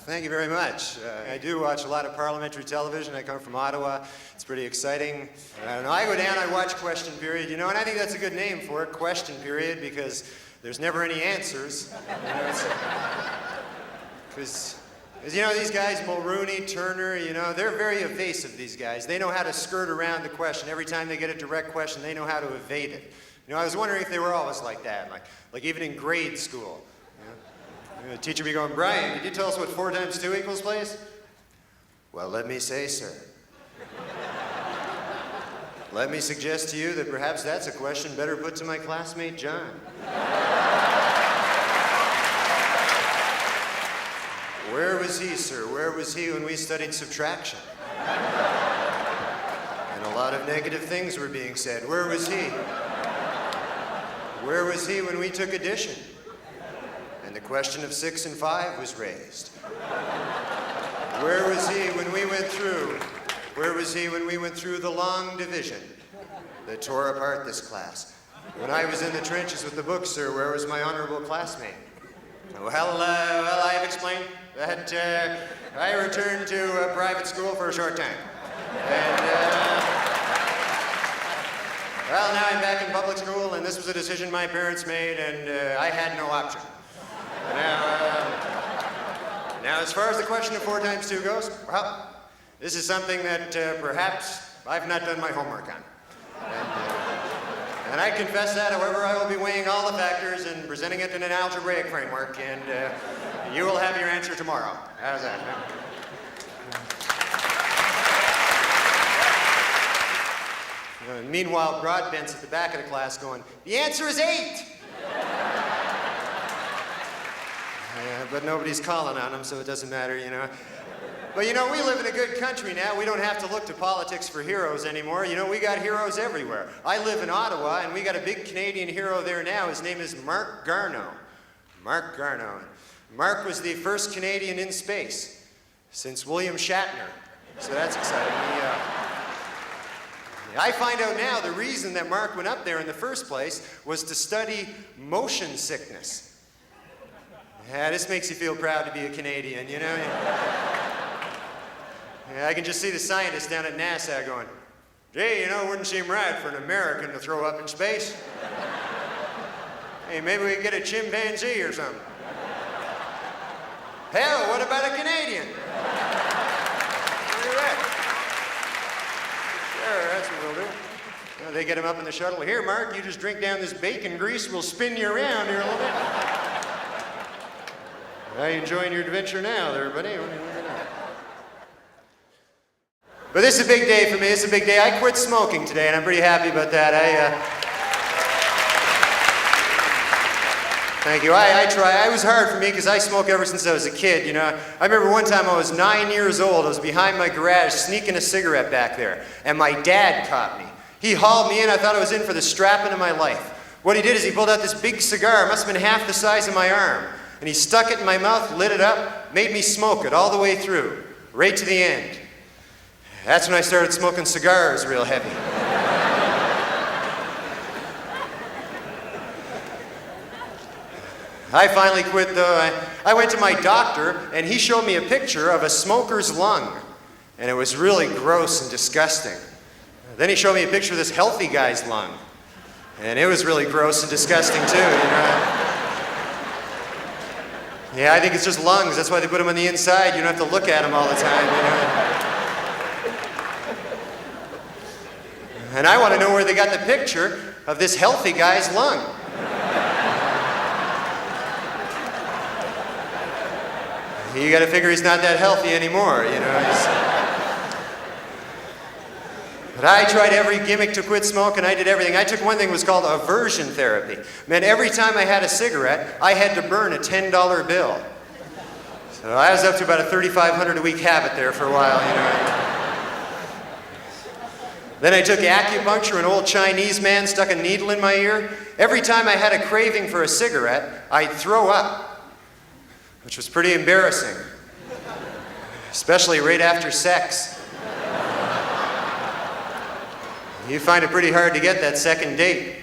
Thank you very much. I do watch a lot of parliamentary television. I come from Ottawa. It's pretty exciting. I don't know, I go down, I watch Question Period, and I think that's a good name for it, Question Period, because there's never any answers. Because these guys, Mulrooney, Turner, they're very evasive, these guys. They know how to skirt around the question. Every time they get a direct question, they know how to evade it. I was wondering if they were always like that, like even in grade school. The teacher would be going, Brian, did you tell us what 4 times 2 equals, please? Well, let me say, sir. Let me suggest to you that perhaps that's a question better put to my classmate, John. Where was he, sir? Where was he when we studied subtraction? And a lot of negative things were being said. Where was he? Where was he when we took addition? And the question of 6 and 5 was raised. Where was he when we went through? Where was he when we went through the long division that tore apart this class? When I was in the trenches with the book, sir, where was my honorable classmate? Well, I have explained that I returned to private school for a short time. And, well, now I'm back in public school, and this was a decision my parents made, and I had no option. Now, as far as the question of 4 times 2 goes, well, this is something that perhaps I've not done my homework on. And I confess that, however, I will be weighing all the factors and presenting it in an algebraic framework, and you will have your answer tomorrow. How's that? Meanwhile, Broadbent's at the back of the class going, the answer is 8! But nobody's calling on him, so it doesn't matter, But we live in a good country now. We don't have to look to politics for heroes anymore. We got heroes everywhere. I live in Ottawa, and we got a big Canadian hero there now. His name is Mark Garneau. Mark Garneau. Mark was the first Canadian in space since William Shatner. So that's exciting. I find out now the reason that Mark went up there in the first place was to study motion sickness. Yeah, this makes you feel proud to be a Canadian, Yeah, I can just see the scientists down at NASA going, gee, it wouldn't seem right for an American to throw up in space. Hey, maybe we could get a chimpanzee or something. Hell, what about a Canadian? Look at that. Sure, that's what we'll do. They get him up in the shuttle. Here, Mark, you just drink down this bacon grease. We'll spin you around here a little bit. How you enjoying your adventure now there, buddy? But this is a big day for me. This is a big day. I quit smoking today, and I'm pretty happy about that. Thank you. I try. It was hard for me because I smoke ever since I was a kid, I remember one time I was 9 years old. I was behind my garage sneaking a cigarette back there, and my dad caught me. He hauled me in. I thought I was in for the strapping of my life. What he did is he pulled out this big cigar. It must have been half the size of my arm. And he stuck it in my mouth, lit it up, made me smoke it all the way through, right to the end. That's when I started smoking cigars real heavy. I finally quit, though. I went to my doctor, and he showed me a picture of a smoker's lung. And it was really gross and disgusting. Then he showed me a picture of this healthy guy's lung. And it was really gross and disgusting, too, Yeah, I think it's just lungs. That's why they put them on the inside. You don't have to look at them all the time, And I want to know where they got the picture of this healthy guy's lung. You got to figure he's not that healthy anymore, But I tried every gimmick to quit smoking. I did everything. I took one thing that was called aversion therapy. Man, every time I had a cigarette, I had to burn a $10 bill. So I was up to about a $3,500 a week habit there for a while, Then I took acupuncture. An old Chinese man stuck a needle in my ear. Every time I had a craving for a cigarette, I'd throw up, which was pretty embarrassing, especially right after sex. You find it pretty hard to get that second date.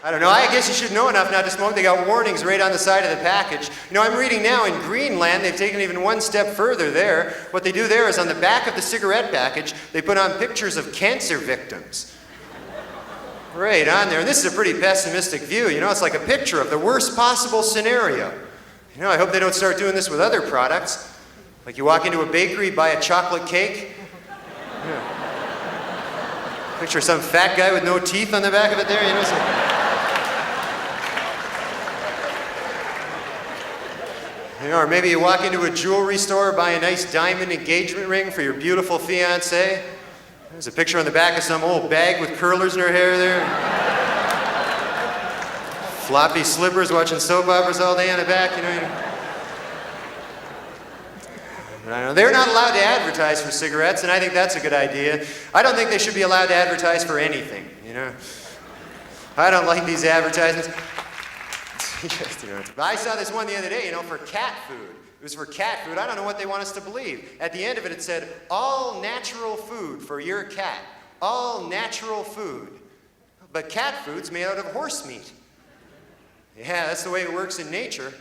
I don't know. I guess you should know enough not to smoke. They got warnings right on the side of the package. You know, I'm reading now in Greenland, they've taken even one step further there. What they do there is on the back of the cigarette package, they put on pictures of cancer victims. Right on there. And this is a pretty pessimistic view. You know, it's like a picture of the worst possible scenario. You know, I hope they don't start doing this with other products. Like you walk into a bakery, buy a chocolate cake. Yeah. Picture some fat guy with no teeth on the back of it there, you know. It's like, you know, or maybe you walk into a jewelry store, buy a nice diamond engagement ring for your beautiful fiancée. There's a picture on the back of some old bag with curlers in her hair there. Floppy slippers watching soap operas all day on the back, you know. But I know they're not allowed to advertise for cigarettes, and I think that's a good idea. I don't think they should be allowed to advertise for anything, you know. I don't like these advertisements. I saw this one the other day, you know, for cat food. It was for cat food. I don't know what they want us to believe. At the end of it, it said, all natural food for your cat. All natural food. But cat food's made out of horse meat. Yeah, that's the way it works in nature.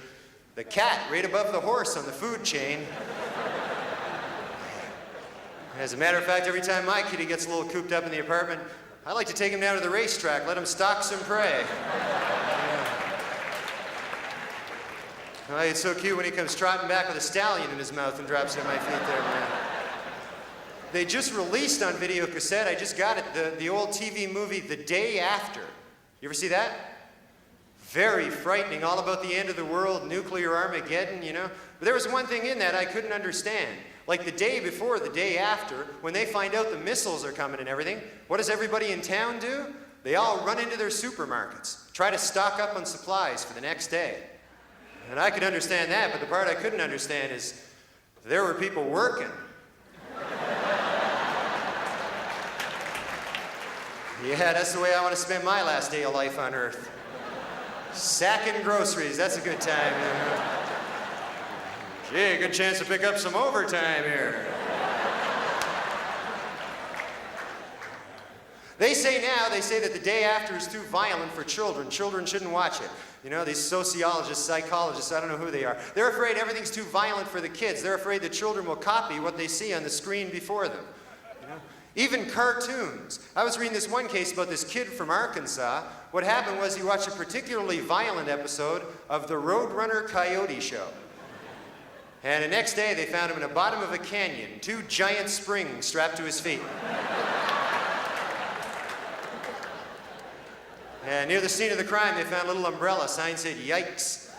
The cat right above the horse on the food chain. As a matter of fact, every time my kitty gets a little cooped up in the apartment, I like to take him down to the racetrack, let him stalk some prey. Oh, it's so cute when he comes trotting back with a stallion in his mouth and drops it at my feet there, man. They just released on video cassette, I just got it, the old TV movie The Day After. You ever see that? Very frightening, all about the end of the world, nuclear Armageddon, you know. But there was one thing in that I couldn't understand. Like the day before, the day after, when they find out the missiles are coming and everything, what does everybody in town do? They all run into their supermarkets, try to stock up on supplies for the next day. And I could understand that, but the part I couldn't understand is there were people working. Yeah, that's the way I want to spend my last day of life on Earth. Sacking groceries, that's a good time. Gee, good chance to pick up some overtime here. They say that the day after is too violent for children. Children shouldn't watch it. You know, these sociologists, psychologists, I don't know who they are. They're afraid everything's too violent for the kids. They're afraid the children will copy what they see on the screen before them. You know? Even cartoons. I was reading this one case about this kid from Arkansas. What happened was he watched a particularly violent episode of the Roadrunner Coyote Show. And the next day they found him in the bottom of a canyon, 2 giant springs strapped to his feet. And near the scene of the crime, they found a little umbrella. Sign said, yikes.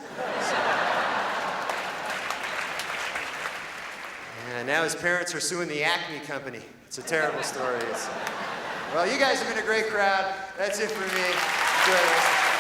And now his parents are suing the Acme company. It's a terrible story. Well, you guys have been a great crowd. That's it for me. Enjoy this.